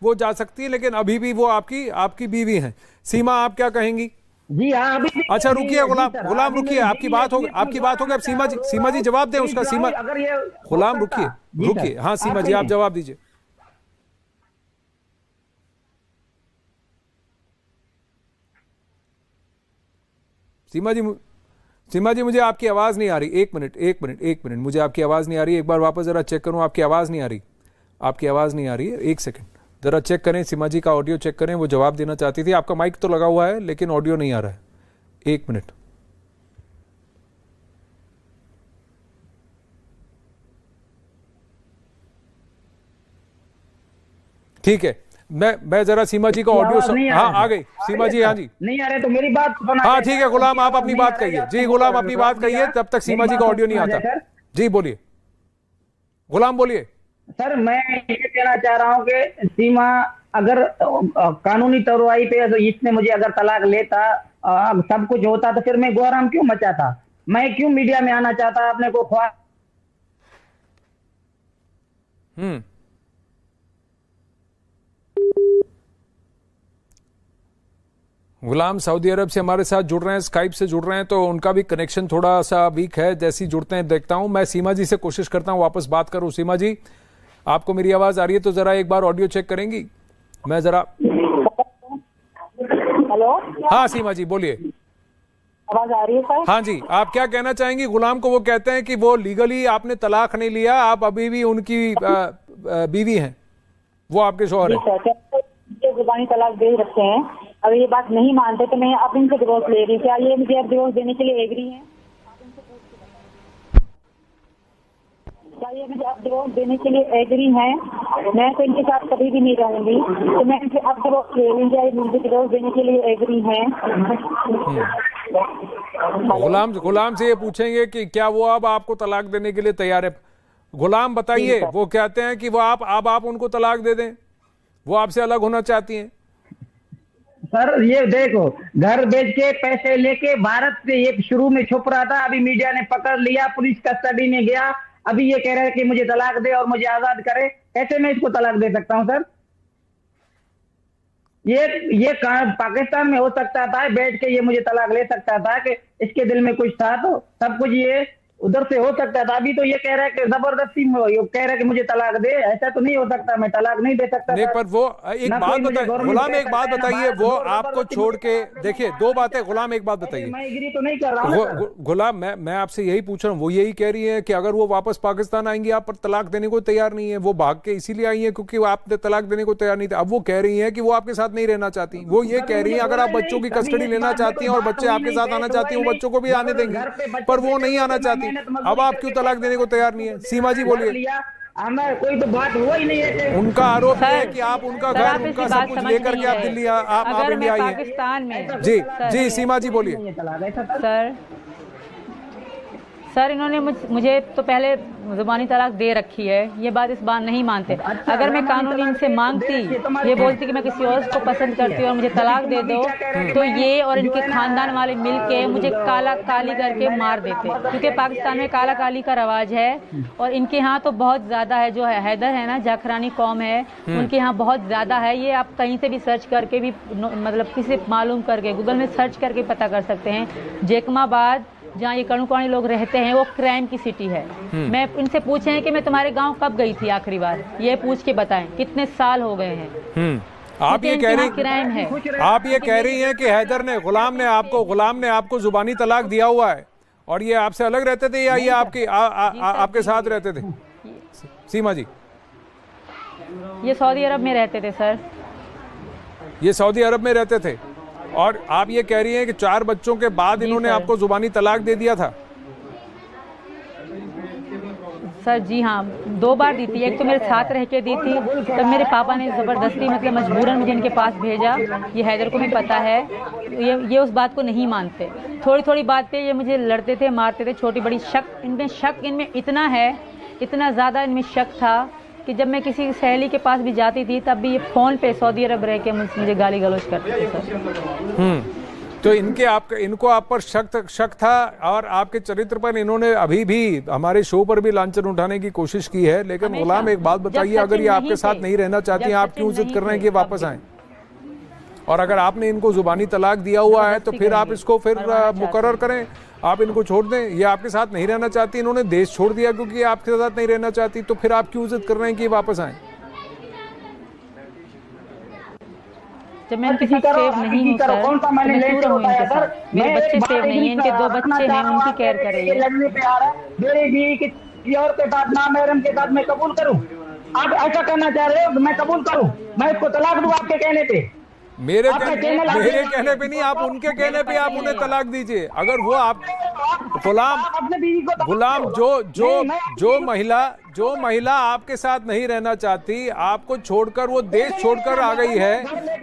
वो जा सकती है, लेकिन अभी भी वो आपकी बीवी हैं। सीमा, आप क्या कहेंगी? जी हाँ, अभी भी अच्छा रुकिए गुलाम, सर, गुलाम अभी रुकिए, मेरी आपकी बीवी बात हो है, आपकी बात हो गई। अब सीमा जी जवाब दें उसका। सीमा, अगर ये गुलाम हो सकता। रुकिए जी सर, रुकिए, हाँ सीमा आप जी आप कहिए। जवाब दीजिए। सीमा जी मुझे आपकी आवाज नहीं आ रही। एक मिनट, मुझे आपकी आवाज नहीं आ रही। एक बार वापस जरा चेक करूं, आपकी आवाज नहीं आ रही, आपकी आवाज नहीं आ रही है। एक सेकंड जरा चेक करें, सीमा जी का ऑडियो चेक करें। वो जवाब देना चाहती थी। आपका माइक तो लगा हुआ है लेकिन ऑडियो नहीं आ रहा है। एक मिनट। ठीक है, मैं जरा सीमा जी का ऑडियो हाँ आ गई सीमा जी। हाँ जी, नहीं आ रहे तो मेरी बात सुना। हाँ ठीक है गुलाम, आप अपनी बात कहिए। जी गुलाम अपनी बात कहिए, तब तक सीमा जी का ऑडियो नहीं आता। जी बोलिए गुलाम, बोलिए। सर मैं ये कहना चाह रहा हूँ कि सीमा अगर कानूनी कार्रवाई पे तो इसने मुझे अगर तलाक लेता, सब कुछ होता, तो फिर मैं गोहराम क्यों मचाता? मैं क्यों मीडिया में आना चाहता? अपने को गुलाम सऊदी अरब से हमारे साथ जुड़ रहे हैं, स्काइप से जुड़ रहे हैं, तो उनका भी कनेक्शन थोड़ा सा वीक है। जैसे ही जुड़ते हैं देखता हूं। मैं सीमा जी से कोशिश करता हूं वापस बात करूं। सीमा जी, आपको मेरी आवाज आ रही है तो जरा एक बार ऑडियो चेक करेंगी? मैं जरा। हेलो, हाँ सीमा जी बोलिए। आवाज आ रही है सर? हाँ जी, आप क्या कहना चाहेंगी गुलाम को? वो कहते हैं कि वो लीगली आपने तलाक नहीं लिया, आप अभी भी उनकी बीवी हैं, वो आपके शौहर हैं। जुबानी तलाक दे रखे हैं, अगर ये बात नहीं मानते तो मैं अब इनसे डिवोर्स ले रही हूँ। क्या ये मुझे अब डिवोर्स देने के लिए एग्री हैं? क्या ये मुझे अब डिवोर्स देने के लिए एग्री हैं? मैं तो इनके साथ कभी भी नहीं रहूंगी, तो मैं इनसे अब डिवोर्स ले रही हूँ। क्या ये मुझे डिवोर्स देने के लिए एग्री हैं? गुलाम से ये पूछेंगे कि क्या वो अब आपको तलाक देने के लिए तैयार है? गुलाम बताइए, वो कहते हैं कि वो आप उनको तलाक दे दें, वो आपसे अलग होना चाहती हैं। सर ये देखो, घर बेच के पैसे लेके भारत से ये शुरू में छुप रहा था, अभी मीडिया ने पकड़ लिया, पुलिस कस्टडी में गया, अभी ये कह रहा है कि मुझे तलाक दे और मुझे आजाद करे। कैसे मैं इसको तलाक दे सकता हूं सर? ये पाकिस्तान में हो सकता था, बैठ के ये मुझे तलाक ले सकता था कि इसके दिल में कुछ था, तो सब कुछ ये उधर से हो सकता था। अभी तो ये कह रहा है कि जबरदस्ती कह रहा है कि मुझे तलाक दे। ऐसा तो नहीं हो सकता, मैं तलाक नहीं दे सकता। नहीं, पर वो एक बात बताइए गुलाम, एक बात बताइए, वो आपको छोड़ के, देखिए दो बातें गुलाम, एक बात बताइए। मैं एग्री तो नहीं कर रहा हूं गुलाम, मैं आपसे यही पूछ रहा हूँ। वो यही कह रही है कि अगर वो वापस पाकिस्तान आएंगी आप पर तलाक देने को तैयार नहीं है। वो भाग के इसीलिए आई है क्योंकि आप तलाक देने को तैयार नहीं थे। अब वो कह रही है कि वो आपके साथ नहीं रहना चाहती। वो ये कह रही है अगर आप बच्चों की कस्टडी लेना चाहती हैं और बच्चे आपके साथ आना चाहती हैं, वो बच्चों को भी आने देंगे, पर वो नहीं आना चाहती। अब आप क्यों तलाक देने को तैयार नहीं है? सीमा जी बोलिए। हमें कोई तो बात हुआ ही नहीं है। उनका आरोप है कि आप उनका घर, उनका सब कुछ लेकर के आप दिल्ली आप इंडिया आई हैं। पाकिस्तान में जी सीमा जी बोलिए। सर इन्होंने मुझे तो पहले ज़ुबानी तलाक दे रखी है, ये बात इस बार नहीं मानते। अगर मैं कानूनी इनसे मांगती, ये बोलती कि मैं किसी और को पसंद करती हूँ और मुझे तलाक दे दो, तो ये और इनके खानदान वाले मिलके मुझे काला काली करके मार देते, क्योंकि पाकिस्तान में काला काली का रवाज है और इनके यहाँ तो बहुत ज़्यादा है। जो है हैदर है ना, जाखरानी कौम है, उनके यहाँ बहुत ज़्यादा है। ये आप कहीं से भी सर्च करके भी, मतलब किसी मालूम करके गूगल में सर्च करके पता कर सकते हैं। जैकमाबाद जहाँ ये कणुकानी लोग रहते हैं वो क्राइम की सिटी है। मैं इनसे पूछे कि मैं तुम्हारे गांव कब गई थी आखिरी बार, ये पूछ के बताएं कितने साल हो गए हैं। आप ये कह रही, क्राइम है, आप ये कह रही हैं कि हैदर ने, गुलाम ने आपको जुबानी तलाक दिया हुआ है और ये आपसे अलग रहते थे या ये आपके साथ रहते थे? सीमा जी, ये सऊदी अरब में रहते थे सर। ये सऊदी अरब में रहते थे और आप ये कह रही हैं कि 4 बच्चों के बाद इन्होंने आपको जुबानी तलाक दे दिया था? सर जी हाँ, 2 बार दी थी। एक तो मेरे साथ रह के दी थी, तब मेरे पापा ने ज़बरदस्ती, मतलब मजबूरन मुझे इनके पास भेजा। ये हैदर को भी पता है, ये उस बात को नहीं मानते। थोड़ी थोड़ी बात पे ये मुझे लड़ते थे, मारते थे। छोटी बड़ी शक इनमें इतना है, इतना ज़्यादा इनमें शक था कि जब मैं किसी सहेली के पास भी जाती थी तब भी ये फ़ोन पे सऊदी अरब रह के मुझे गाली गलौज करते थे सर। तो इनको आप पर शक था और आपके चरित्र पर इन्होंने अभी भी हमारे शो पर भी लांछन उठाने की कोशिश की है। लेकिन गुलाम एक बात बताइए, अगर ये आपके साथ नहीं रहना चाहती हैं, आप क्यों जिद कर रहे हैं कि वापस आए? और अगर आपने इनको जुबानी तलाक दिया हुआ है तो फिर आप इसको फिर मुकर्रर करें, आप इनको छोड़ दें। ये आपके साथ नहीं रहना चाहती, इन्होंने देश छोड़ दिया क्योंकि आपके साथ नहीं रहना चाहती, तो फिर आप क्यों जिद कर रहे हैं कि ये वापस आए? जब मैं इनके साथ सेव नहीं हूँ सर, कौन सा मैंने मैं लेट दूर हूँ होता है इनके सर? साथ। मेरे बच्चे सेव नहीं है, इनके 2 बच्चे हैं, उनकी केयर कर रही है। लड़ने पे आ रहा है, मेरी बीवी किसी और के साथ ना महरम के साथ मैं कबूल करूं? आप ऐसा करना चाह रहे हो तो मैं कबूल करूं? मैं इसको तलाक दूं आपके कहने पे? मेरे कहने पे नहीं, आप उनके कहने पे आप उन्हें तलाक दीजिए। अगर वो आप गुलाम जो महिला आपके साथ नहीं रहना चाहती, आपको छोड़कर वो देश छोड़कर आ गई है,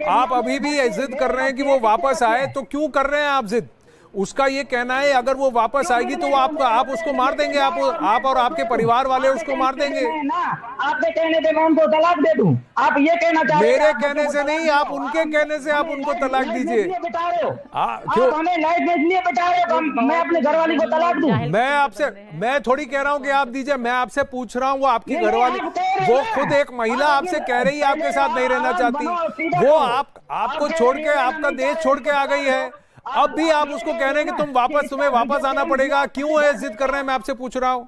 आप अभी भी जिद कर रहे हैं कि वो वापस आए, तो क्यों कर रहे हैं आप जिद? उसका ये कहना है अगर वो वापस आएगी तो आप उसको मार देंगे, आप और आपके परिवार वाले उसको मार देंगे। आपके कहने पे मैं उनको तलाक दे दूं? आप ये कहना चाह रहे हैं? मेरे कहने से नहीं, आप उनके कहने से आप उनको तलाक दीजिए। क्यों हमें लाइफ में इसलिए बता रहे हो? मैं अपने घरवाली को तलाक दूं? मैं थोड़ी कह रहा हूँ कि आप दीजिए, मैं आपसे पूछ रहा हूँ, वो आपकी घरवाली, वो खुद एक महिला आपसे कह रही है आपके साथ नहीं रहना चाहती, वो आपको छोड़ के, आपका देश छोड़ के आ गई है, अब भी आप उसको कह रहे हैं कि तुम्हें वापस आना पड़ेगा। क्यों है जिद कर रहे हैं, मैं आपसे पूछ रहा हूँ।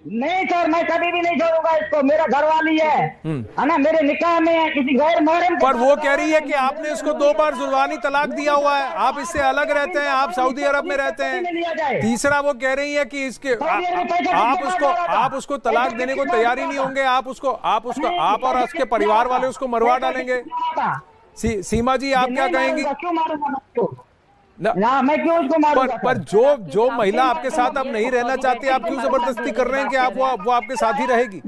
नहीं सर, मैं कभी भी नहीं छोड़ूंगा इसको, मेरा घरवाली है ना, मेरे निकाह में है, किसी गैर महरम। पर वो कह रही है कि आपने इसको 2 बार जुबानी तलाक दिया हुआ है, आप इससे अलग रहते हैं, आप सौदी अरब में रहते हैं। तीसरा वो कह रही है कि इसके आप उसको तलाक देने को तैयार ही नहीं होंगे, आप और उसके परिवार वाले उसको मरवा डालेंगे। सीमा जी, आप क्या कहेंगी? क्यों मारूंगा ना, मैं क्यों उसको मारूंगा? पर जो महिला आपके साथ अब नहीं रहना चाहती, आप क्यों जबरदस्ती कर रहे हैं कि आप वो आपके साथ ही रहेगी?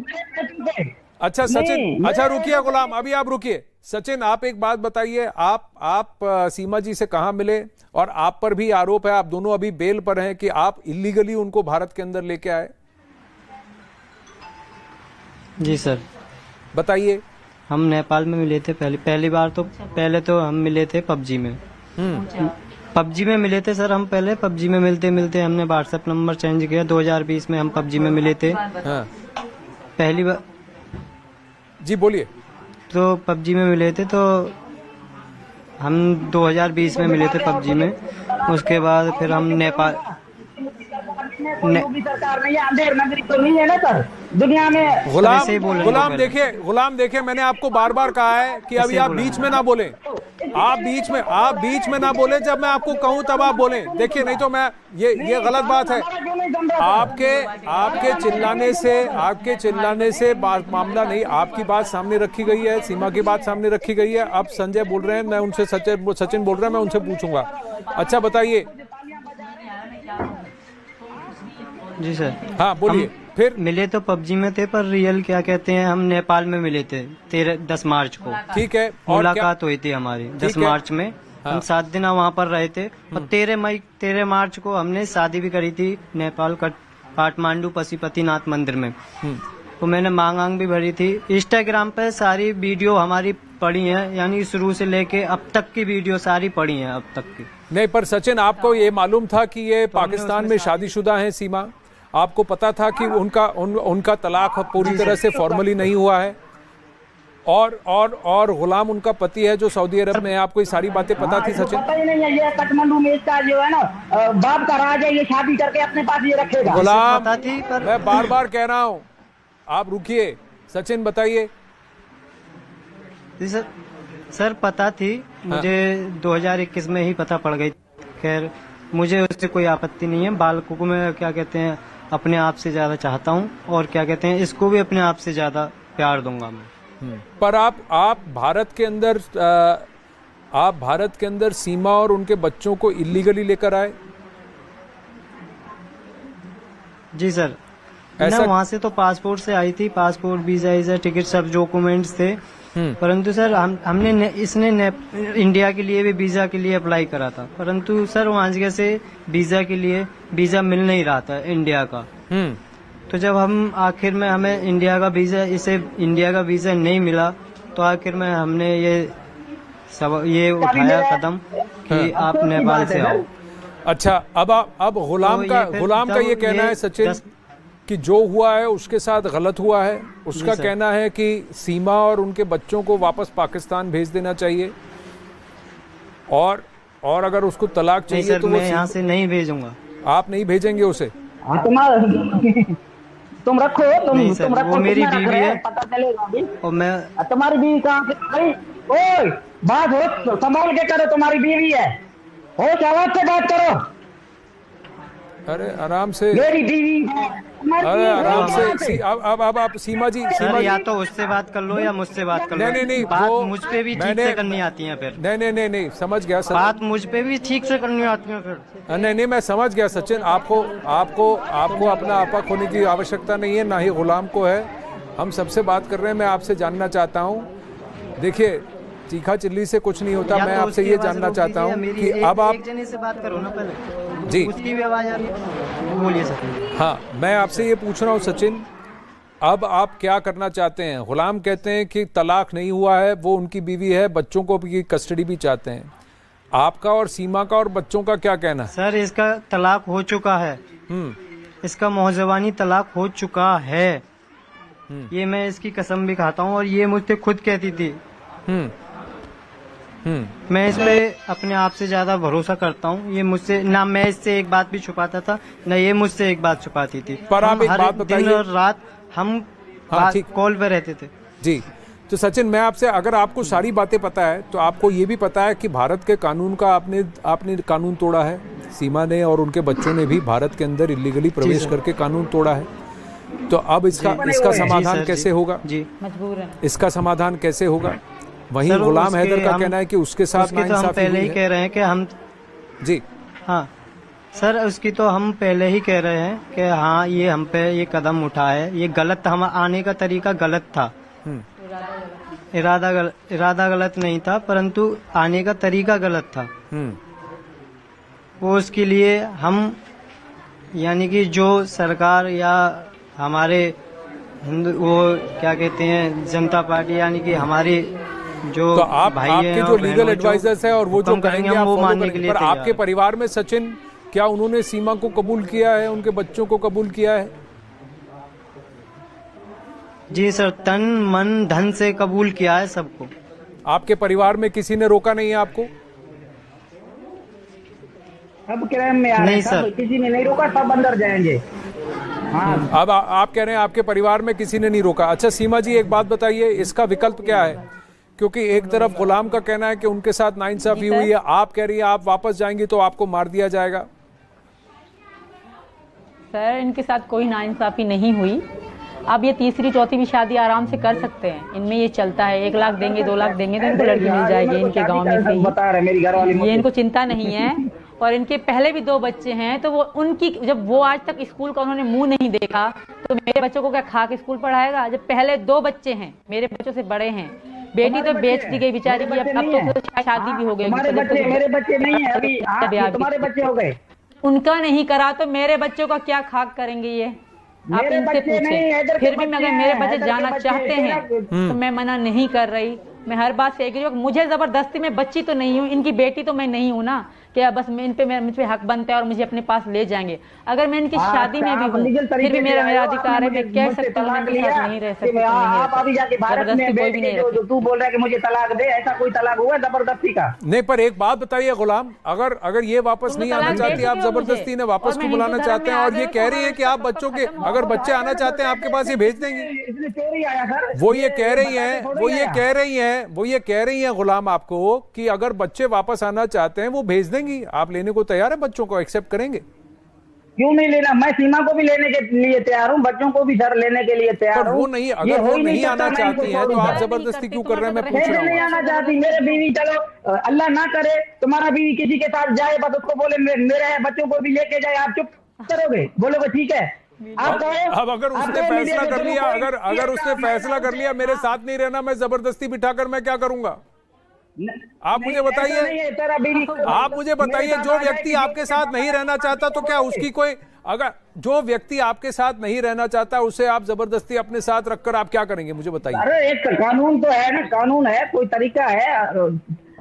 अच्छा सचिन, अच्छा रुकिए गुलाम, अभी आप रुकिए। सचिन, आप एक बात बताइए, आप सीमा जी से कहाँ मिले? और आप पर भी आरोप है, आप दोनों अभी बेल पर हैं, कि आप इलीगली उनको भारत के अंदर लेके आए। जी सर, बताइए। हम नेपाल में मिले थे पहली बार, तो पहले तो हम मिले थे पबजी में। पबजी में मिले थे सर, हम पहले पबजी में मिलते हमने व्हाट्सएप नंबर चेंज किया। 2020 में हम पबजी में मिले थे। हाँ। पहली बार। जी बोलिए। तो पबजी में मिले थे, तो हम 2020 में मिले थे पबजी में। उसके बाद फिर हम नेपाल सरकार नहीं है, अंधेर नगरी तो नहीं है ना सर दुनिया में। गुलाम देखिए, मैंने आपको बार बार कहा है कि अभी आप बीच में ना बोलें, आप बीच में ना बोलें, जब मैं आपको कहूं तब आप बोलें। देखिए, नहीं तो मैं ये गलत बात है। आपके चिल्लाने से मामला नहीं, आपकी बात सामने रखी गई है, सीमा की बात सामने रखी गई है। अब संजय बोल रहे हैं, मैं उनसे सचिन बोल रहे हैं, मैं उनसे पूछूंगा। अच्छा बताइए। जी सर। हाँ बोलिए। फिर मिले तो पबजी में थे, पर रियल क्या कहते हैं, हम नेपाल में मिले थे 10 मार्च को। ठीक है। मुलाकात हुई थी हमारी 10 मार्च में। हाँ। हम 7 दिन वहाँ पर रहे थे, और 13 मार्च को हमने शादी भी करी थी नेपाल काठमांडू पशुपतिनाथ मंदिर में। तो मैंने मांग भी भरी थी। इंस्टाग्राम पे सारी वीडियो हमारी पड़ी है, यानी शुरू से लेके अब तक की वीडियो सारी पड़ी है अब तक की। नहीं, पर सचिन, आपको ये मालूम था कि ये पाकिस्तान में शादीशुदा हैं? सीमा, आपको पता था कि उनका तलाक पूरी तरह से फॉर्मली नहीं हुआ है? और गुलाम उनका पति है जो सऊदी अरब में है, आपको ये सारी बातें पता थी सचिन? पता ही नहीं है, ये काठमांडू में इसका जो है ना बाप का राज है, ये शादी करके अपने पास ये रखेगा। गुलाम, पता थी, पर मैं बार बार कह रहा हूँ, आप रुकिए। सचिन बताइए। जी सर, पता थी मुझे। 2021 में ही पता पड़ गई। खैर, मुझे उससे कोई आपत्ति नहीं है। बालकों को मैं क्या कहते हैं अपने आप से ज्यादा चाहता हूँ, और क्या कहते हैं इसको भी अपने आप से ज्यादा प्यार दूंगा मैं। पर आप भारत के अंदर सीमा और उनके बच्चों को इलीगली लेकर आए? जी सर, ना वहाँ से तो पासपोर्ट से आई थी, पासपोर्ट, वीजा, टिकट, सब डॉक्यूमेंट्स थे। परंतु सर हमने इसने इंडिया के लिए भी वीजा के लिए अप्लाई करा था, परंतु सर वहाँ से वीजा के लिए वीजा मिल नहीं रहा था इंडिया का। तो जब हम आखिर में हमें इंडिया का वीजा नहीं मिला, तो आखिर में हमने ये उठाया कदम कि आप नेपाल से आओ। अच्छा, अब गुलाम का ये कहना है सचिन कि जो हुआ है उसके साथ गलत हुआ है। उसका कहना है कि सीमा और उनके बच्चों को वापस पाकिस्तान भेज देना चाहिए, और अगर उसको तलाक चाहिए तो मैं यहाँ से नहीं भेजूंगा। आप नहीं भेजेंगे उसे? तुम रखो, तुम रखो, वो मेरी बीवी है, पता चलेगा अभी। और मैं तुम्हारी बीवी कहाँ से? ओए, बात हो संभाल के करो, तुम्हारी बीवी है, होश आवाज से बात करो। अरे आराम से, मेरी बीवी है। अरे आराम से। अब आप सीमा जी, या तो उससे बात कर लो या मुझसे बात कर लो। नहीं, बात मुझ पे भी ठीक से करनी आती है फिर। नहीं, समझ गया सर, बात मुझ पे भी ठीक से करनी आती है फिर। नहीं, मैं समझ गया सचिन। आपको अपना आपा खोने की आवश्यकता नहीं है, ना ही गुलाम को है। हम सबसे बात कर रहे हैं। मैं आपसे जानना चाहता हूँ, देखिए चीखा चिल्ली से कुछ नहीं होता। मैं आपसे ये जानना चाहता हूँ कि अब आप एक जने से बात करो ना पहले जी, उसकी भी आवाज आ रही है, बोलिए सचिन। हाँ, मैं आपसे ये पूछ रहा हूँ सचिन, अब आप क्या करना चाहते हैं? गुलाम कहते हैं कि तलाक नहीं हुआ है, वो उनकी बीवी है, बच्चों को भी कस्टडी भी चाहते हैं। आपका और सीमा का और बच्चों का क्या कहना है? सर इसका तलाक हो चुका है, इसका मौजवानी तलाक हो चुका है, ये मैं इसकी कसम भी खाता हूँ, और ये मुझसे खुद कहती थी। मैं इस पे अपने आप से ज्यादा भरोसा करता हूँ। ये मुझसे ना, मैं इससे एक बात भी छुपाता था ना ये मुझसे एक बात छुपाती थी। पर आप एक बात बताइए, दिन और रात हम कॉल पे रहते थे। जी, तो सचिन मैं आपसे, अगर आपको सारी बातें पता है तो आपको ये भी पता है कि भारत के कानून का आपने कानून तोड़ा है। सीमा ने और उनके बच्चों ने भी भारत के अंदर इलीगली प्रवेश करके कानून तोड़ा है। तो अब इसका समाधान कैसे होगा? जी, मजबूर है। इसका समाधान कैसे होगा? वहीं गुलाम हैदर का कहना है कि उसके साथ तो हम पहले ही कह रहे हैं कि हम जी, हाँ सर, उसकी तो हम पहले ही कह रहे हैं कि हाँ ये हम पे ये कदम उठा है, ये गलत था, हम आने का तरीका गलत था। इरादा गलत नहीं था, परंतु आने का तरीका गलत था। वो उसके लिए हम, यानी कि जो सरकार या हमारे वो क्या कहते हैं जनता पार्टी, यानी कि हमारे जो तो आपके जो लीगल एडवाइजर्स है और वो जो कहेंगे आप वो मानने के लिए। पर आपके परिवार में सचिन, क्या उन्होंने सीमा को कबूल किया है, उनके बच्चों को कबूल किया है? जी सर, तन मन धन से कबूल किया है सबको। आपके परिवार में किसी ने रोका नहीं है आपको? सब क्रैम में आ रहे हैं, सर किसी ने नहीं रोका, सब अंदर जाएंगे। हाँ। अब आप कह रहे हैं आपके परिवार में किसी ने नहीं रोका। अच्छा सीमा जी, एक बात बताइए, इसका विकल्प क्या है? क्योंकि एक तरफ गुलाम का कहना है कि उनके साथ नाइंसाफी हुई है, आप कह रही है आप वापस जाएंगी तो आपको मार दिया जाएगा। सर इनके साथ कोई नाइंसाफी नहीं हुई। अब ये तीसरी चौथी भी शादी आराम से कर सकते हैं, इनमें ये चलता है। 1 लाख देंगे 2 लाख देंगे तो इनको लड़की मिल जाएगी इनके गांव में से ही। ये इनको चिंता नहीं है। और इनके पहले भी 2 बच्चे हैं, तो वो उनकी, जब वो आज तक स्कूल का उन्होंने मुंह नहीं देखा तो मेरे बच्चों को क्या खा के स्कूल पढ़ाएगा? जब पहले 2 बच्चे हैं, मेरे बच्चों से बड़े हैं, बेटी तो बेच दी गई बेचारी की, अब तो शादी भी हो गई। मेरे बच्चे नहीं है अभी, तुम्हारे बच्चे हो गए। उनका नहीं करा तो मेरे बच्चों का क्या खाक करेंगे ये? आप इनसे पूछें। फिर भी अगर मेरे बच्चे जाना चाहते हैं तो मैं मना नहीं कर रही। मैं हर बात से एग्री हूँ। मुझे जबरदस्ती में बच्ची तो नहीं हूँ, इनकी बेटी तो मैं नहीं हूँ ना कि बस मुझ पे हक बनता है और मुझे अपने पास ले जाएंगे। अगर मैं इनकी शादी में भी हूँ फिर भी मेरा अधिकार है, मैं कह सकती हूँ नहीं रह सकती। जबरदस्ती कोई भी नहीं रखती। तू बोल रहा है कि मुझे तलाक दे, ऐसा कोई तलाक हुआ जबरदस्ती का? नहीं, पर एक बात बताइए गुलाम, अगर ये वापस नहीं आना चाहती, आप जबरदस्ती ने वापस क्यों बुलाना चाहते हैं? और ये कह रही है कि आप बच्चों के, अगर बच्चे आना चाहते हैं आपके पास, ये भेज देंगी। वो ये कह रही हैं गुलाम आपको कि अगर बच्चे वापस आना चाहते हैं वो भेज देंगी। आप लेने को तैयार है? बच्चों को एक्सेप्ट करेंगे? क्यों नहीं लेना? मैं सीमा को भी लेने के लिए तैयार हूँ, बच्चों को भी सर लेने के लिए तैयार हूँ। वो नहीं, अगर वो नहीं आना चाहती है तो आप जबरदस्ती क्यों कर रहे हैं? मैं पूछ रहा हूँ। नहीं आना चाहती मेरे बीवी, चलो अल्लाह ना करे तुम्हारा बीवी किसी के साथ जाए, बस उसको बोले मेरे बच्चों को भी लेके जाए, आप चुप करोगे? बोलोगे ठीक है? अब अगर उसने फैसला कर लिया, अगर उसने फैसला कर लिया मेरे साथ नहीं रहना, मैं जबरदस्ती बिठाकर मैं क्या करूंगा? आप मुझे बताइए, आप मुझे बताइए, जो व्यक्ति आपके साथ नहीं रहना चाहता तो क्या उसकी कोई, अगर जो व्यक्ति आपके साथ नहीं रहना चाहता उसे आप जबरदस्ती अपने साथ रखकर आप क्या करेंगे? मुझे बताइए। अरे एक कानून तो है ना, कानून है, कोई तरीका है।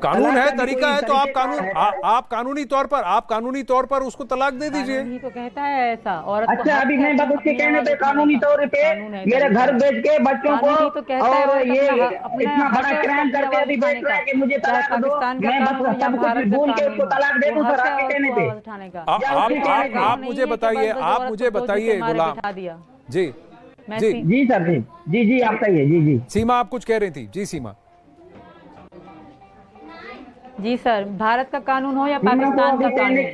कानून है, तरीका है, तो आप कानूनी तौर पर उसको तलाक दे दीजिए। कानून ही तो कहता है ऐसा। औरत को अच्छा, अभी मैं बस उसके कहने पे कानूनी तौर पे मेरे घर बेच के बच्चों को कानूनी तो कहता है और ये अपना इतना हक बड़ा है क्राइम अपनी करके आवाज अभी बैठ रहा है कि मुझे चाहे तलाक दो, पाकिस्तान का मैं बस कानून या सब कुछ भारत का भूल के कानून उसको तलाक दे वो दूं हक सर, है आपके औरत कहने को पे। आवाज उठाने का। आप मुझे बताइए, गुलाम जी जी जी सर, जी आप कहिए। जी सीमा, आप कुछ कह रही थी। जी सीमा। जी सर, भारत का कानून हो या पाकिस्तान का कानून,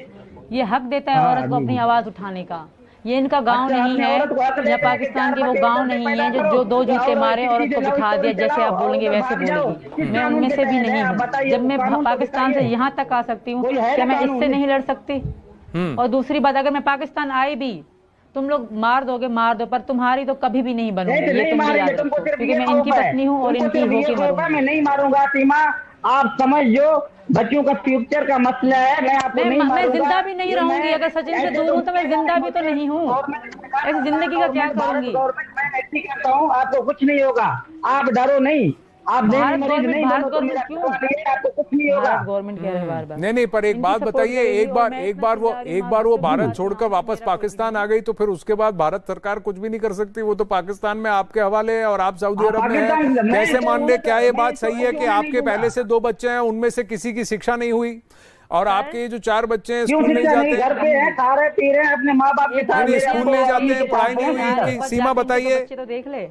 ये हक देता है औरत को अपनी आवाज उठाने का। ये इनका गांव नहीं है या पाकिस्तान की वो गांव नहीं है जो दो जूते मारे औरत को बिठा दिया, जैसे आप बोलेंगे वैसे बोलेगी। मैं उनमें से भी नहीं हूँ। जब मैं पाकिस्तान से यहाँ तक आ सकती हूँ, क्या मैं इससे नहीं लड़ सकती? और दूसरी बात, अगर मैं पाकिस्तान आई भी, तुम लोग मार दोगे, मार दो, पर तुम्हारी तो कभी भी नहीं बनूंगी, ये तुम याद रखो, क्योंकि मैं इनकी पत्नी हूँ और इनकी होके मरूंगी। मैं नहीं मारूंगा सीमा, आप समझ जो, बच्चों का फ्यूचर का मसला है। मैं आपको नहीं मारूंगा। मैं जिंदा भी नहीं रहूंगी अगर सचिन से दूर हूँ, तो मैं जिंदा भी तो नहीं हूँ। ऐसी जिंदगी का क्या करूंगी? मैं ऐसी करता हूँ, आपको कुछ नहीं होगा, आप डरो नहीं। आप भारत गवर्नमेंट आपको कुछ नहीं होगा। गवर्नमेंट कह रहे हैं बार बार। नहीं, पर एक बात बताइए, एक बार वो भारत छोड़कर वापस पाकिस्तान आ गई तो फिर उसके बाद भारत सरकार कुछ भी नहीं कर सकती? वो तो पाकिस्तान में आपके हवाले है और आप सऊदी अरब में हैं। कैसे मान ले, क्या ये बात सही है कि आपके पहले से 2 बच्चे हैं, उनमें से किसी की शिक्षा नहीं हुई और आपके जो 4 बच्चे हैं स्कूल नहीं जाते, घर पे हैं, खा रहे पी रहे हैं अपने माँ बाप के साथ, स्कूल नहीं जाते हैं, पढ़ाई नहीं हुई? सीमा बताइए। बच्चे तो देख ले।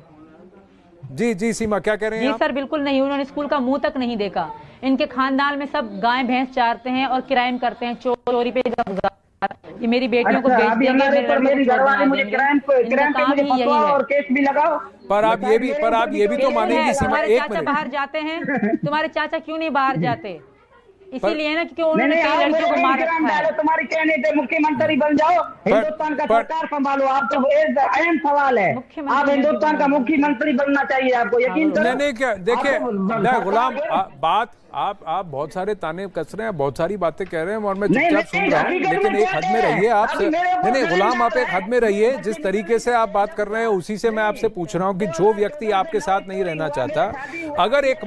जी सीमा, क्या कह रहे हैं? जी सर, बिल्कुल नहीं, उन्होंने स्कूल का मुंह तक नहीं देखा। इनके खानदान में सब गाय भैंस चारते हैं और क्राइम करते हैं, चोरी पे। ये मेरी बेटियों को बेच देंगे, मेरी घरवाली मुझे क्राइम पे मुझे फंसवाओ और केस भी लगाओ। पर आप ये भी तो मानेंगी सीमा, तुम्हारे चाचा बाहर जाते हैं, तुम्हारे चाचा क्यों नहीं बाहर जाते? इसीलिए ना, क्योंकि उन्होंने कई लड़कियों को मार रखा है। तुम्हारी कहने पे मुख्यमंत्री बन जाओ, हिंदुस्तान का सरकार संभालो। आप तो अहम सवाल है, आप हिंदुस्तान का मुख्यमंत्री बनना चाहिए आपको, यकीन करो। नहीं क्या, देखिए गुलाम, बात आप बहुत सारे ताने कस रहे हैं, बहुत सारी बातें कह रहे हैं और मैं चुपचाप सुन रहा हूँ, लेकिन एक हद में रहिए आप। नहीं गुलाम, आप एक हद में रहिए। जिस तरीके से आप बात कर रहे हैं उसी से मैं आपसे पूछ रहा हूँ कि जो व्यक्ति आपके साथ नहीं रहना चाहता, अगर एक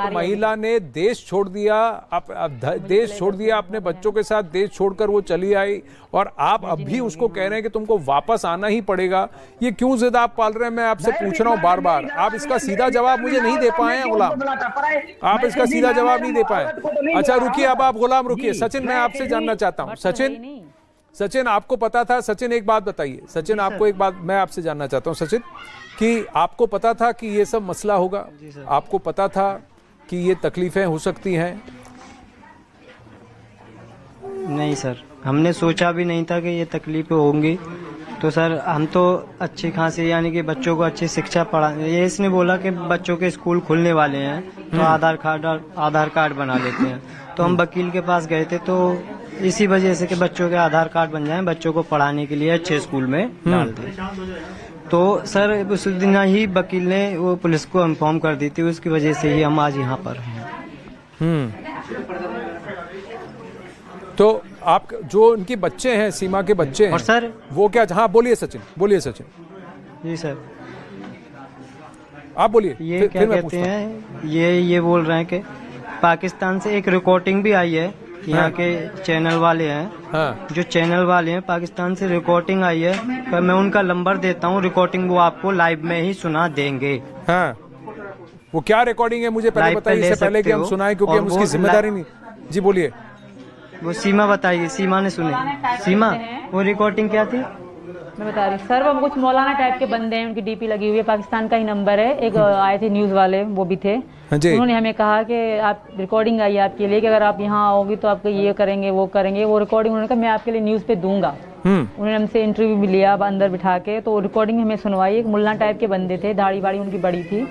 महिला ने देश छोड़ दिया, देश छोड़ दिया अपने बच्चों के साथ, देश छोड़कर वो चली आई और आप अब भी उसको कह रहे हैं कि तुमको वापस आना ही पड़ेगा, ये क्यों जिद आप पाल रहे हैं? मैं आपसे पूछ रहा हूँ बार बार, आप इसका सीधा जवाब मुझे नहीं दे पाए हैं गुलाम, आप इसका सीधा जवाब नहीं दे पाए। अच्छा रुकिए, अब आप गुलाम रुकिए। सचिन, मैं आपसे जानना चाहता हूँ, सचिन आपको पता था? सचिन एक बात बताइए, सचिन आपको एक बात मैं आपसे जानना चाहता हूँ सचिन, कि आपको पता था कि ये सब मसला होगा? आपको पता था कि ये तकलीफें हो सकती हैं? नहीं सर, हमने सोचा भी नहीं था कि ये तकलीफें होंगी। तो सर हम तो अच्छी खासी, यानी कि बच्चों को अच्छी शिक्षा पढ़ा, ये इसने बोला कि बच्चों के स्कूल खुलने वाले हैं तो आधार कार्ड बना लेते हैं। तो हम वकील के पास गए थे, तो इसी वजह से कि बच्चों के आधार कार्ड बन जाएं, बच्चों को पढ़ाने के लिए अच्छे स्कूल में डाल दें। तो सर उस दिन ही वकील ने वो पुलिस को इन्फॉर्म कर दी थी, उसकी वजह से ही हम आज यहाँ पर हैं। तो आप जो उनके बच्चे हैं, सीमा के बच्चे हैं, और सर वो क्या? हाँ बोलिए सचिन, बोलिए सचिन। जी सर, आप बोलिए। ये क्या कहते हैं, ये बोल रहे हैं कि पाकिस्तान से एक रिकॉर्डिंग भी आई है, यहाँ के चैनल वाले हैं, हाँ। जो चैनल वाले हैं पाकिस्तान से रिकॉर्डिंग आई है, पर मैं उनका नंबर देता हूँ, रिकॉर्डिंग वो आपको लाइव में ही सुना देंगे। हाँ, वो क्या रिकॉर्डिंग है मुझे पहले बताइए, इससे पहले कि हम सुनाएं, क्योंकि हम उसकी जिम्मेदारी नहीं। जी बोलिए। वो सीमा बताइए, सीमा ने सुनी। सीमा, वो रिकॉर्डिंग क्या थी? मैं बता रही हूँ सर, वो कुछ मौलाना टाइप के बंदे हैं, उनकी डीपी लगी हुई है, पाकिस्तान का ही नंबर है। एक आए थे न्यूज वाले, वो भी थे, उन्होंने हमें कहा कि आप रिकॉर्डिंग आई है आपके लिए, कि अगर आप यहाँ आओगी तो आपको ये करेंगे वो करेंगे। वो रिकॉर्डिंग उन्होंने कहा मैं आपके लिए न्यूज पे दूंगा। उन्होंने हमसे इंटरव्यू भी लिया अंदर बिठा के, तो रिकॉर्डिंग हमें सुनवाई। एक मुल्ला टाइप के बंदे थे, दाढ़ी बाड़ी उनकी बड़ी थी,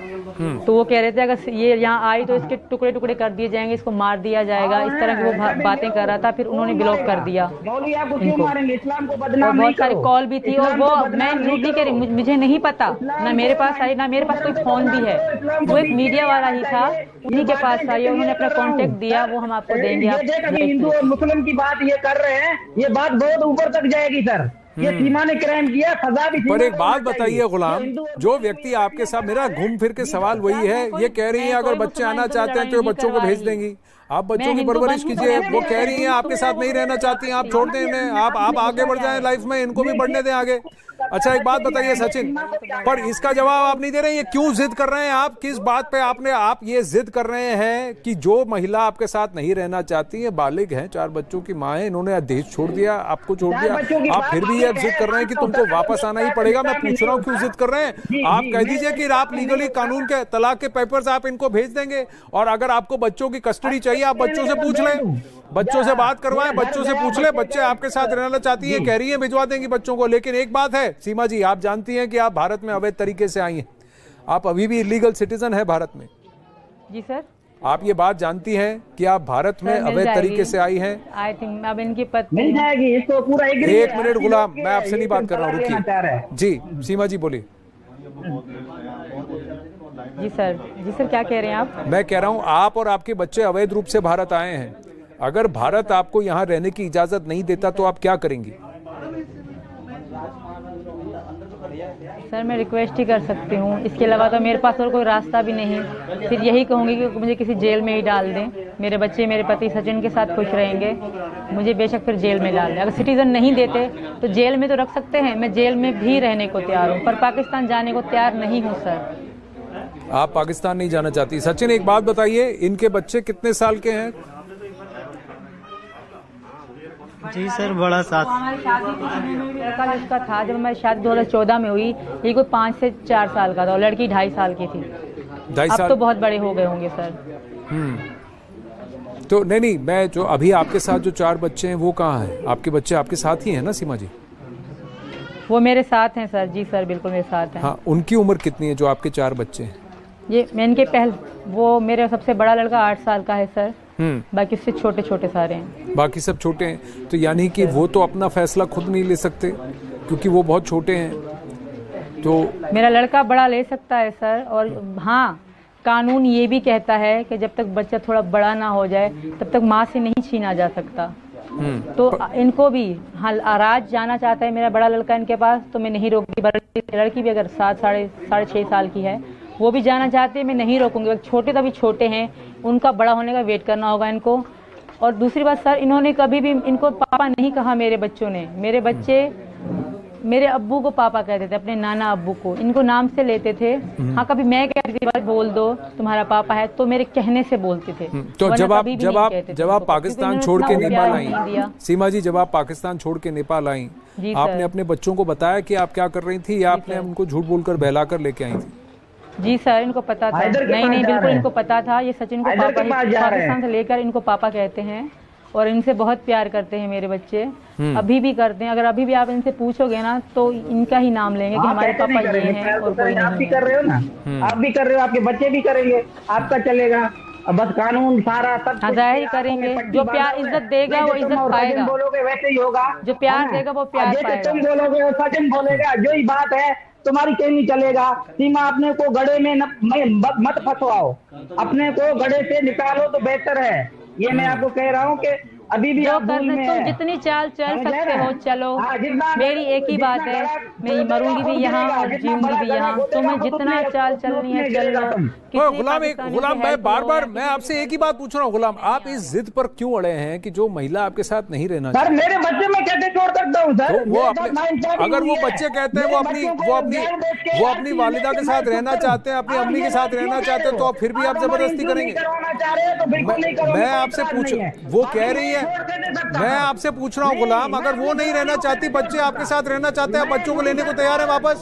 तो वो कह रहे थे अगर ये यहाँ आई तो इसके टुकड़े टुकड़े कर दिए जाएंगे, इसको मार दिया जाएगा, इस तरह की वो बातें कर रहा था। फिर उन्होंने ब्लॉक कर दिया इनको। बहुत सारी कॉल भी थी, और वो मैं झूठ नहीं कह रही, मुझे नहीं पता, ना मेरे पास आई, ना मेरे पास कोई फोन भी है। वो एक मीडिया वाला ही था, उन्हीं के पास आई, उन्होंने अपना कॉन्टेक्ट दिया, वो हम आपको देंगे। हिंदू और मुस्लिम की बात ये कर रहे हैं, ये बात बहुत ऊपर तक जाएगी सर। ये सीमा ने क्राइम किया, सजा भी। पर एक बात बताइए गुलाम, जो व्यक्ति आपके साथ, मेरा घूम फिर के सवाल वही है, ये कह रही है अगर बच्चे आना चाहते हैं तो बच्चों को भेज देंगी, आप बच्चों की परवरिश कीजिए। वो कह रही हैं आपके साथ नहीं रहना चाहती हैं, आप छोड़ दें इन्हें, आप आगे बढ़ जाएं लाइफ में, इनको भी बढ़ने दें आगे। अच्छा एक बात बताइए सचिन, पर इसका जवाब आप नहीं दे रहे हैं, ये क्यों जिद कर रहे हैं आप, किस बात पे आप ये जिद कर रहे हैं कि जो महिला आपके साथ नहीं रहना चाहती है, बालिग हैं, 4 बच्चों की माँ है, इन्होंने देश छोड़ दिया, आपको छोड़ दिया, आप फिर भी ये जिद कर रहे हैं कि तुमको वापस आना ही पड़ेगा। मैं पूछ रहा हूँ क्यों जिद कर रहे हैं? आप कह दीजिए कि आप लीगली कानून के तलाक के पेपर्स आप इनको भेज देंगे, और अगर आपको बच्चों की कस्टडी चाहिए आप बच्चों से पूछ लें, बच्चों से बात करवाएं, बच्चों से पूछ ले, बच्चे आपके साथ रहना चाहती हैं, कह रही हैं भिजवा देंगी बच्चों को। लेकिन एक बात है सीमा जी, आप जानती हैं कि आप भारत में अवैध तरीके से आई हैं, आप अभी भी इलीगल सिटीजन है भारत में। जी सर, आप ये बात जानती हैं कि आप भारत में अवैध तरीके से आई हैं। आई थिंक अब इनकी पत्नी मिल जाएगी, इसको पूरा एक मिनट गुलाम, मैं आपसे नहीं बात कर रहा हूँ, रुकिए जी। सीमा जी बोलिए। जी सर क्या कह रहे हैं आप? मैं कह रहा हूँ आप और आपके बच्चे अवैध रूप से भारत आए हैं, अगर भारत आपको यहाँ रहने की इजाजत नहीं देता तो आप क्या करेंगी? सर मैं रिक्वेस्ट ही कर सकती हूँ, इसके अलावा तो मेरे पास और कोई रास्ता भी नहीं। फिर यही कहूँगी कि मुझे किसी जेल में ही डाल दें, मेरे बच्चे मेरे पति सचिन के साथ खुश रहेंगे, मुझे बेशक फिर जेल में डाल दें। अगर सिटीजन नहीं देते तो जेल में तो रख सकते हैं, मैं जेल में भी रहने को तैयार हूँ, पर पाकिस्तान जाने को तैयार नहीं हूँ सर। आप पाकिस्तान नहीं जाना चाहती। सचिन एक बात बताइए, इनके बच्चे कितने साल के हैं? जी सर, बड़ा साथ। हमारी शादी के समय में भी लड़का जिसका था, जब हमारी शादी 2014 में हुई, ये कोई 5 से 4 साल का था, और लड़की 2.5 साल की थी। 2.5 साल? अब तो बहुत बड़े हो गए होंगे सर। तो नहीं, मैं जो अभी आपके साथ जो 4 बच्चे हैं वो कहाँ हैं? आपके बच्चे आपके साथ ही हैं ना सीमा जी? वो मेरे साथ हैं सर। जी सर बिल्कुल मेरे साथ हैं। हाँ, उनकी उम्र कितनी है जो आपके 4 बच्चे हैं? ये मैं इनके वो मेरा सबसे बड़ा लड़का 8 साल का है सर, बाकी उससे छोटे छोटे सारे हैं। बाकी सब छोटे हैं, तो यानी कि वो तो अपना फैसला खुद नहीं ले सकते क्योंकि वो बहुत छोटे हैं। तो मेरा लड़का बड़ा ले सकता है सर, और हाँ कानून ये भी कहता है कि जब तक बच्चा थोड़ा बड़ा ना हो जाए तब तक माँ से नहीं छीना जा सकता। तो इनको भी, हाँ राज जाना चाहता है मेरा बड़ा लड़का इनके पास, तो मैं नहीं रोकूंगी। लड़की भी अगर 7 साढ़े 6 साल की है, वो भी जाना चाहते हैं, मैं नहीं रोकूंगी। छोटे तभी छोटे हैं, उनका बड़ा होने का वेट करना होगा इनको। और दूसरी बात सर, इन्होंने कभी भी इनको पापा नहीं कहा, मेरे बच्चों ने। मेरे बच्चे मेरे अब्बू को पापा कहते थे, अपने नाना अब्बू को, इनको नाम से लेते थे। हाँ कभी मैं कहती थी भाई बोल दो तुम्हारा पापा है, तो मेरे कहने से बोलते थे। तो जब आप पाकिस्तान छोड़ के नेपाल आई सीमा जी, जब आप पाकिस्तान छोड़ के नेपाल आई, आपने अपने बच्चों को बताया कि आप क्या कर रही थी, या आपने उनको झूठ बोलकर बहला कर लेके आई थी? जी सर इनको पता था। नहीं बिल्कुल इनको पता था। ये सचिन को पापा, पाकिस्तान से लेकर इनको पापा कहते हैं, और इनसे बहुत प्यार करते हैं मेरे बच्चे, अभी भी करते हैं। अगर अभी भी आप इनसे पूछोगे ना तो इनका ही नाम लेंगे कि हमारे पापा ये हैं और कोई नहीं। आप भी कर रहे हो ना, आप भी कर रहे हो, आपके बच्चे भी करेंगे, आपका चलेगा। बस कानून सारा सब जाहिर करेंगे। जो प्यार इज्जत देगा वो इज्जत पाएगा, बोलोगे वैसे ही होगा। जो प्यार देगा वो प्यार पाएगा। तुम बोलोगे वो सचिन बोलेगा, जो ही बात है तुम्हारी कहीं नहीं चलेगा। सीमा अपने को गड़े में मत फंसवाओ, अपने को गड़े से निकालो तो बेहतर है। ये मैं आपको कह रहा हूँ कि अभी भी आप तुम जितनी चाल चल सकते हो चलो। मेरी एक ही बात है, मैं मरूंगी भी यहाँ और जीऊंगी भी यहाँ, तो मैं जितना चाल चलनी है चल लो। गुलाम मैं आपसे एक ही बात पूछ रहा हूँ गुलाम, आप इस जिद पर क्यों अड़े हैं कि जो महिला आपके साथ नहीं रहना सर? मेरे बच्चे मैं कैसे छोड़ सकता हूँ सर? वो अगर वो बच्चे कहते हैं वो अपनी वालिदा के साथ रहना चाहते हैं, अपनी अम्मी के साथ रहना चाहते हैं, तो आप फिर भी आप जबरदस्ती करेंगे? मैं आपसे पूछ, वो कह रही है, मैं आपसे पूछ रहा हूँ गुलाम, अगर वो नहीं रहना चाहती, बच्चे आपके साथ रहना चाहते हैं, आप बच्चों को लेने को तैयार है वापस?